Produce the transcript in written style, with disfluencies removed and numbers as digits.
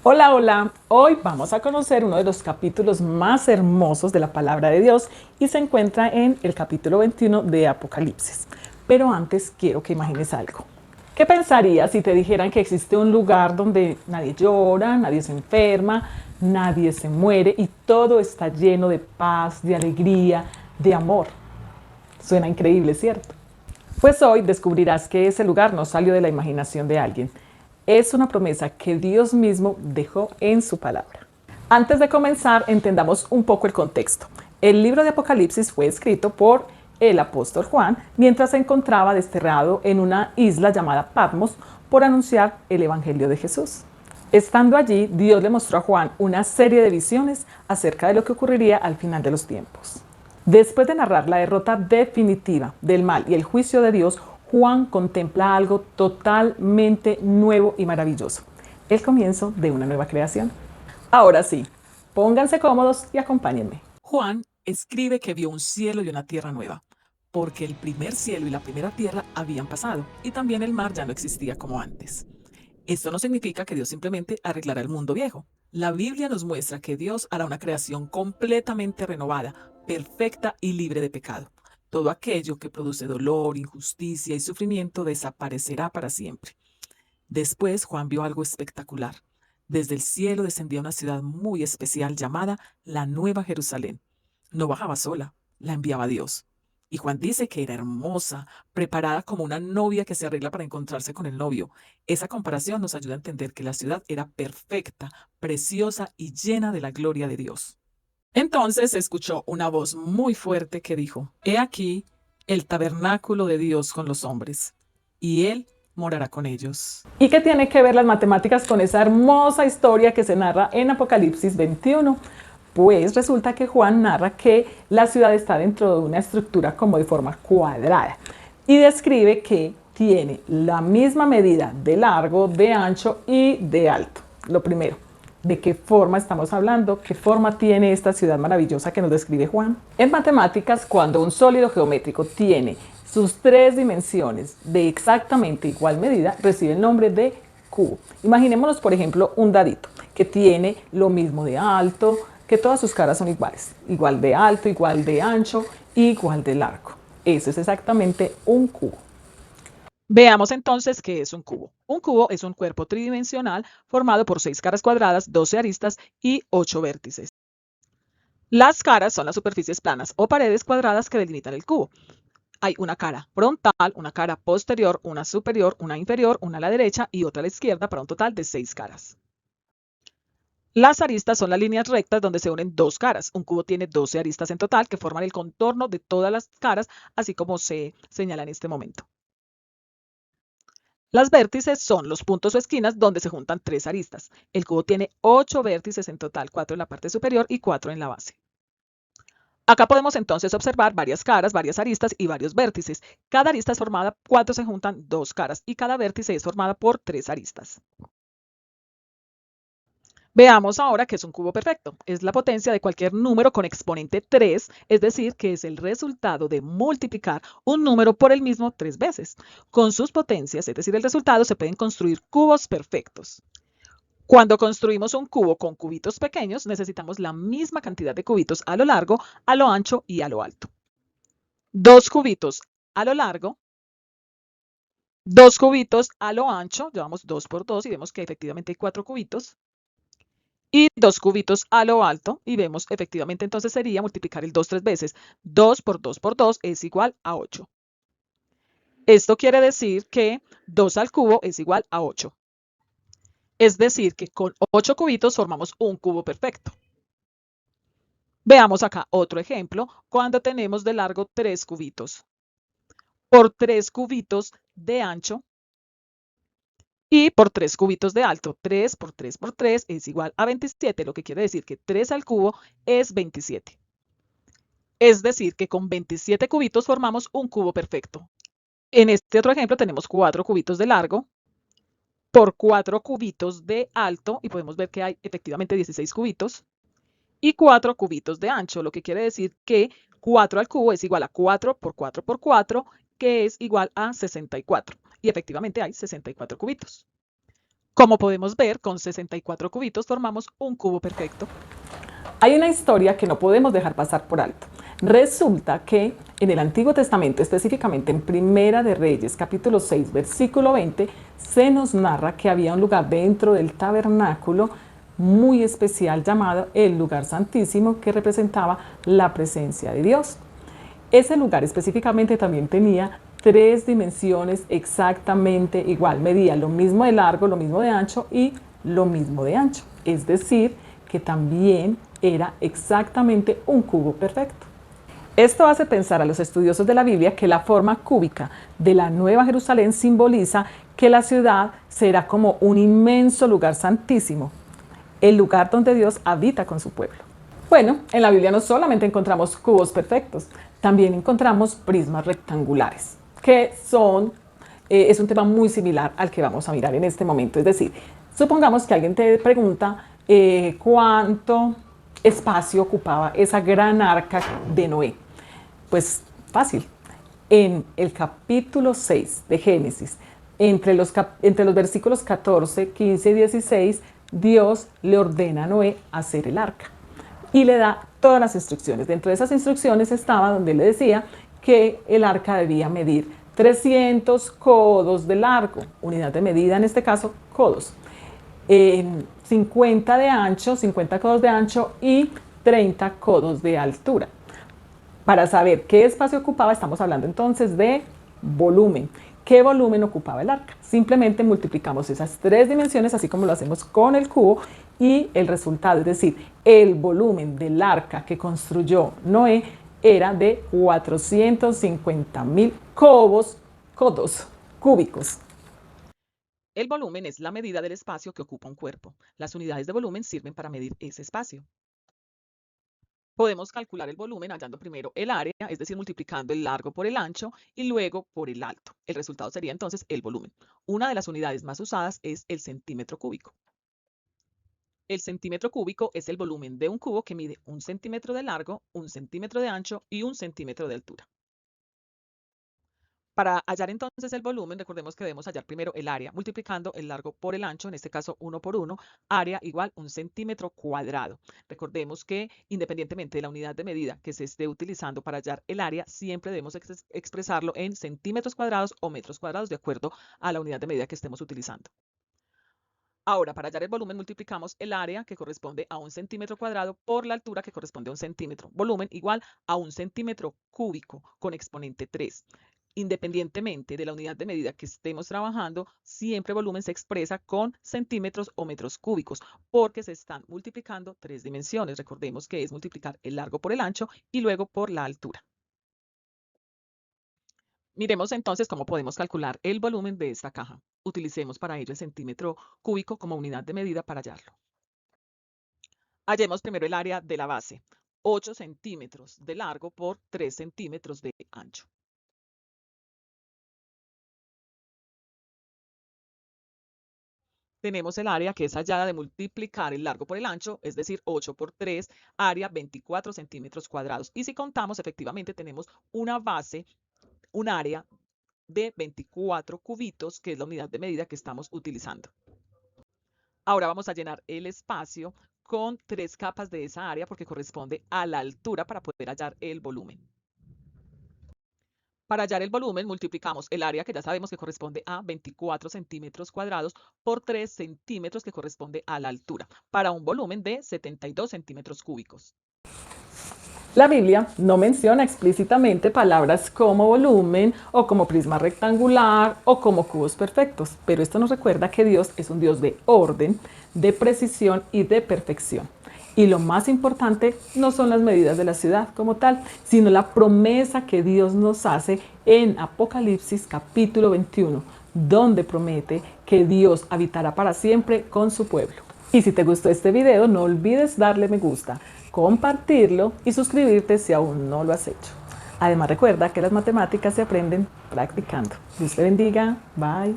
Hola, hola. Hoy vamos a conocer uno de los capítulos más hermosos de la palabra de Dios y se encuentra en el capítulo 21 de Apocalipsis. Pero antes quiero que imagines algo. ¿Qué pensarías si te dijeran que existe un lugar donde nadie llora, nadie se enferma, nadie se muere y todo está lleno de paz, de alegría, de amor? Suena increíble, ¿cierto? Pues hoy descubrirás que ese lugar no salió de la imaginación de alguien. Es una promesa que Dios mismo dejó en su palabra. Antes de comenzar, entendamos un poco el contexto. El libro de Apocalipsis fue escrito por el apóstol Juan mientras se encontraba desterrado en una isla llamada Patmos por anunciar el Evangelio de Jesús. Estando allí, Dios le mostró a Juan una serie de visiones acerca de lo que ocurriría al final de los tiempos. Después de narrar la derrota definitiva del mal y el juicio de Dios, Juan contempla algo totalmente nuevo y maravilloso, el comienzo de una nueva creación. Ahora sí, pónganse cómodos y acompáñenme. Juan escribe que vio un cielo y una tierra nueva, porque el primer cielo y la primera tierra habían pasado y también el mar ya no existía como antes. Esto no significa que Dios simplemente arreglará el mundo viejo. La Biblia nos muestra que Dios hará una creación completamente renovada, perfecta y libre de pecado. Todo aquello que produce dolor, injusticia y sufrimiento desaparecerá para siempre. Después Juan vio algo espectacular. Desde el cielo descendía una ciudad muy especial llamada la Nueva Jerusalén. No bajaba sola, la enviaba Dios. Y Juan dice que era hermosa, preparada como una novia que se arregla para encontrarse con el novio. Esa comparación nos ayuda a entender que la ciudad era perfecta, preciosa y llena de la gloria de Dios. Entonces se escuchó una voz muy fuerte que dijo, He aquí el tabernáculo de Dios con los hombres, y Él morará con ellos. ¿Y qué tiene que ver las matemáticas con esa hermosa historia que se narra en Apocalipsis 21? Pues resulta que Juan narra que la ciudad está dentro de una estructura como de forma cuadrada y describe que tiene la misma medida de largo, de ancho y de alto. Lo primero, ¿de qué forma estamos hablando? ¿Qué forma tiene esta ciudad maravillosa que nos describe Juan? En matemáticas, cuando un sólido geométrico tiene sus tres dimensiones de exactamente igual medida, recibe el nombre de cubo. Imaginémonos, por ejemplo, un dadito que tiene lo mismo de alto, que todas sus caras son iguales, igual de alto, igual de ancho, igual de largo. Eso es exactamente un cubo. Veamos entonces qué es un cubo. Un cubo es un cuerpo tridimensional formado por 6 caras cuadradas, 12 aristas y 8 vértices. Las caras son las superficies planas o paredes cuadradas que delimitan el cubo. Hay una cara frontal, una cara posterior, una superior, una inferior, una a la derecha y otra a la izquierda para un total de 6 caras. Las aristas son las líneas rectas donde se unen dos caras. Un cubo tiene 12 aristas en total que forman el contorno de todas las caras, así como se señala en este momento. Las vértices son los puntos o esquinas donde se juntan tres aristas. El cubo tiene 8 vértices en total, 4 en la parte superior y 4 en la base. Acá podemos entonces observar varias caras, varias aristas y varios vértices. Cada arista es formada cuando se juntan dos caras y cada vértice es formada por 3 aristas. Veamos ahora qué es un cubo perfecto. Es la potencia de cualquier número con exponente 3, es decir, que es el resultado de multiplicar un número por el mismo 3 veces. Con sus potencias, es decir, el resultado, se pueden construir cubos perfectos. Cuando construimos un cubo con cubitos pequeños, necesitamos la misma cantidad de cubitos a lo largo, a lo ancho y a lo alto. Dos cubitos a lo largo, dos cubitos a lo ancho, llevamos 2 por 2 y vemos que efectivamente hay 4 cubitos. Y dos cubitos a lo alto y vemos efectivamente entonces sería multiplicar el 2 tres veces. 2 por 2 por 2 es igual a 8. Esto quiere decir que 2 al cubo es igual a 8. Es decir, que con 8 cubitos formamos un cubo perfecto. Veamos acá otro ejemplo cuando tenemos de largo 3 cubitos por 3 cubitos de ancho y por 3 cubitos de alto. 3 por 3 por 3 es igual a 27, lo que quiere decir que 3 al cubo es 27. Es decir, que con 27 cubitos formamos un cubo perfecto. En este otro ejemplo tenemos 4 cubitos de largo por 4 cubitos de alto y podemos ver que hay efectivamente 16 cubitos y 4 cubitos de ancho, lo que quiere decir que 4 al cubo es igual a 4 por 4 por 4, que es igual a 64. Y efectivamente hay 64 cubitos. Como podemos ver, con 64 cubitos formamos un cubo perfecto. Hay una historia que no podemos dejar pasar por alto. Resulta que en el Antiguo Testamento, específicamente en Primera de Reyes, capítulo 6, versículo 20, se nos narra que había un lugar dentro del tabernáculo muy especial llamado el lugar santísimo, que representaba la presencia de Dios. Ese lugar específicamente también tenía 3 dimensiones exactamente igual, medía lo mismo de largo, lo mismo de ancho y lo mismo de ancho, es decir, que también era exactamente un cubo perfecto. Esto hace pensar a los estudiosos de la Biblia que la forma cúbica de la Nueva Jerusalén simboliza que la ciudad será como un inmenso lugar santísimo, el lugar donde Dios habita con su pueblo. Bueno, en la Biblia no solamente encontramos cubos perfectos, también encontramos prismas rectangulares, que es un tema muy similar al que vamos a mirar en este momento. Es decir, supongamos que alguien te pregunta cuánto espacio ocupaba esa gran arca de Noé. Pues fácil. En el capítulo 6 de Génesis, entre los versículos 14, 15 y 16, Dios le ordena a Noé hacer el arca y le da todas las instrucciones. Dentro de esas instrucciones estaba donde le decía que el arca debía medir 300 codos de largo, unidad de medida en este caso, codos, 50 de ancho, 50 codos de ancho y 30 codos de altura. Para saber qué espacio ocupaba, estamos hablando entonces de volumen. ¿Qué volumen ocupaba el arca? Simplemente multiplicamos esas 3 dimensiones, así como lo hacemos con el cubo, y el resultado, es decir, el volumen del arca que construyó Noé era de 450.000 codos cúbicos. El volumen es la medida del espacio que ocupa un cuerpo. Las unidades de volumen sirven para medir ese espacio. Podemos calcular el volumen hallando primero el área, es decir, multiplicando el largo por el ancho y luego por el alto. El resultado sería entonces el volumen. Una de las unidades más usadas es el centímetro cúbico. El centímetro cúbico es el volumen de un cubo que mide 1 centímetro de largo, 1 centímetro de ancho y 1 centímetro de altura. Para hallar entonces el volumen, recordemos que debemos hallar primero el área, multiplicando el largo por el ancho, en este caso 1 por 1, área igual 1 centímetro cuadrado. Recordemos que independientemente de la unidad de medida que se esté utilizando para hallar el área, siempre debemos expresarlo en centímetros cuadrados o metros cuadrados de acuerdo a la unidad de medida que estemos utilizando. Ahora, para hallar el volumen, multiplicamos el área, que corresponde a 1 centímetro cuadrado, por la altura, que corresponde a 1 centímetro. Volumen igual a 1 centímetro cúbico con exponente 3. Independientemente de la unidad de medida que estemos trabajando, siempre volumen se expresa con centímetros o metros cúbicos, porque se están multiplicando 3 dimensiones. Recordemos que es multiplicar el largo por el ancho y luego por la altura. Miremos entonces cómo podemos calcular el volumen de esta caja. Utilicemos para ello el centímetro cúbico como unidad de medida para hallarlo. Hallemos primero el área de la base, 8 centímetros de largo por 3 centímetros de ancho. Tenemos el área que es hallada de multiplicar el largo por el ancho, es decir, 8 por 3, área 24 centímetros cuadrados. Y si contamos, efectivamente tenemos una base, un área de 24 cubitos, que es la unidad de medida que estamos utilizando. Ahora vamos a llenar el espacio con 3 capas de esa área porque corresponde a la altura para poder hallar el volumen. Para hallar el volumen, multiplicamos el área, que ya sabemos que corresponde a 24 centímetros cuadrados, por 3 centímetros, que corresponde a la altura, para un volumen de 72 centímetros cúbicos. La Biblia no menciona explícitamente palabras como volumen o como prisma rectangular o como cubos perfectos, pero esto nos recuerda que Dios es un Dios de orden, de precisión y de perfección. Y lo más importante no son las medidas de la ciudad como tal, sino la promesa que Dios nos hace en Apocalipsis capítulo 21, donde promete que Dios habitará para siempre con su pueblo. Y si te gustó este video, no olvides darle me gusta, compartirlo y suscribirte si aún no lo has hecho. Además, recuerda que las matemáticas se aprenden practicando. Dios te bendiga. Bye.